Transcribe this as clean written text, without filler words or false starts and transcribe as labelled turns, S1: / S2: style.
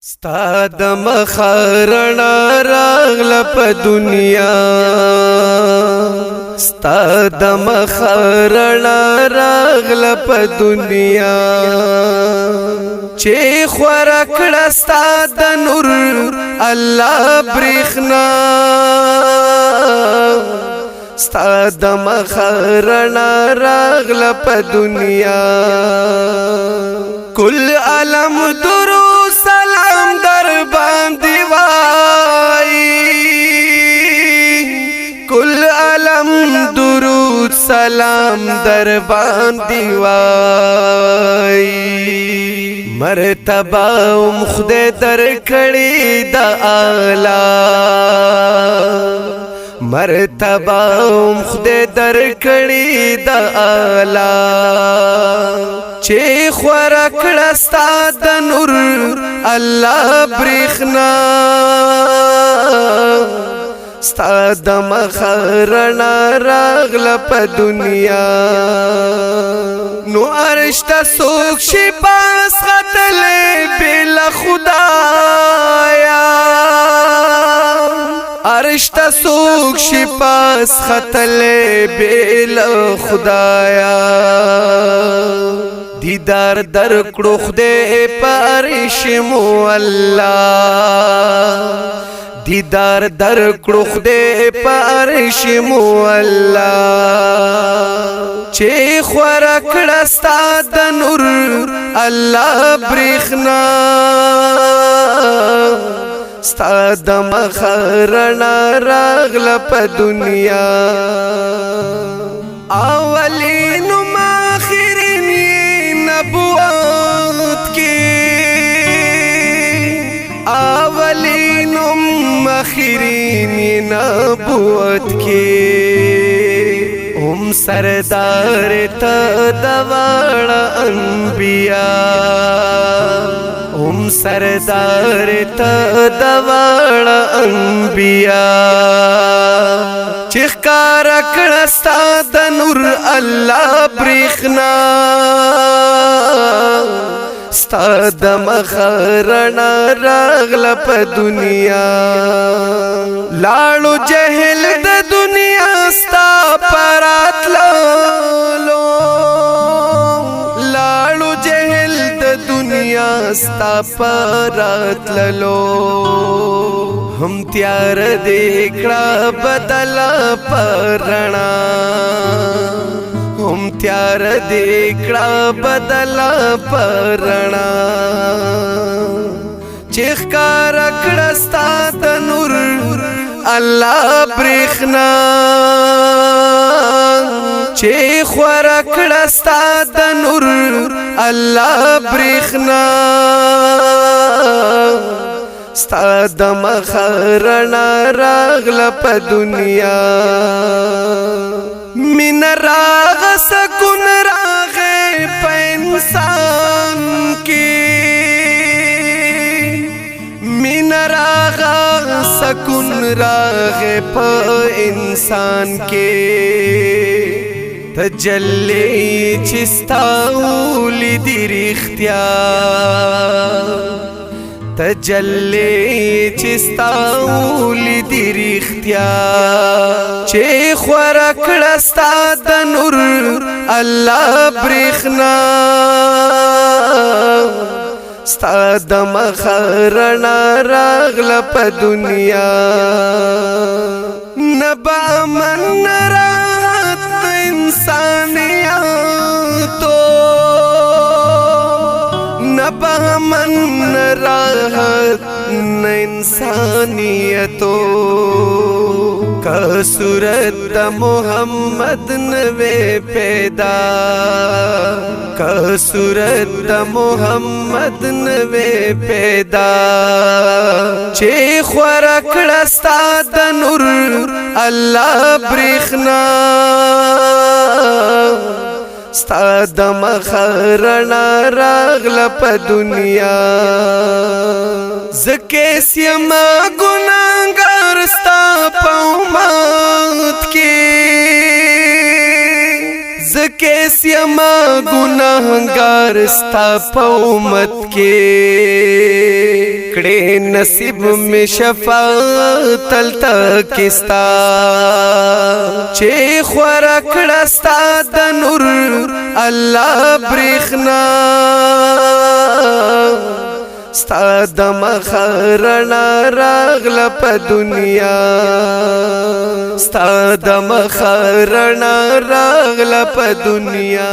S1: ستا د مخرنا راغل په دنیا ستا د مخرنا راغل په دنیا چې خورا کړه ستا د نور الله برېښنا ستا د مخرنا راغل په دنیا کل عالم درو سلام در باندې وای کل عالم درود سلام در باندې وای مرتبه خدای در کړی د اعلی مرتبه خدای در کړی د اعلی چې خورا کړه ستا د نور الله برېښنا ستا د مخرنا راغله په دنیا نو عرش ته څوک شي پاس ختلی بلا خدایا عرش ته څوک شي پاس ختلی بلا خدایا دیدار در کړو خدای په عرش مو الله دیدار در کړو خدای په عرش مو الله چې خورا کړه ستا د نور الله برېښنا ستا د مخرنا راغله په دنیا اولین ماخرین نبوت کی اولین ماخرین نبوت کی هم سردار ته د واړه انبیاء هم سردار ته د واړه انبیاء چې ښکاره کړه ستا د نور الله برېښنا ستا د مخرنا راغله په دنیا لاړو جهل د دنیا ستا پراتللو لاړو جهل د دنیا ستا پراتللو هم تیار دیکړه بدلا پرنا هم تیار دیکړه بدلا پرنا چې ښکاره کړه ستا د نور الله برېښنا چې خورا کړه ستا د نور الله برېښنا ستا د مخرنا راغله په دنیا مین راغ سکون راغه په انسان کې مین راغ سکون راغه په انسان کې تجلی چستا ولیدی رښتیا تجلی چستا ولیدی رښتیا چې خورا کړه ستا د نور الله برېښنا ستا د مخرنا راغله په دنیا نبا من راحت انسانیاتو نبا من راحت انسانیتو کا صورت د محمد نوے پیدا کا صورت د محمد نوے پیدا چې خورا کړه ستا د نور الله برېښنا ستا د مخرنا راغله په دنیا زکه سیما ګناهګار ستا په امت کې زکه سیما ګناهګار ستا په امت کې کړې نصیب می شفاعت تل تکستا چې خور کړه ستا د نور الله برېښنا ستا د مخرنا راغله په دنیا ستا د مخرنا راغله په دنیا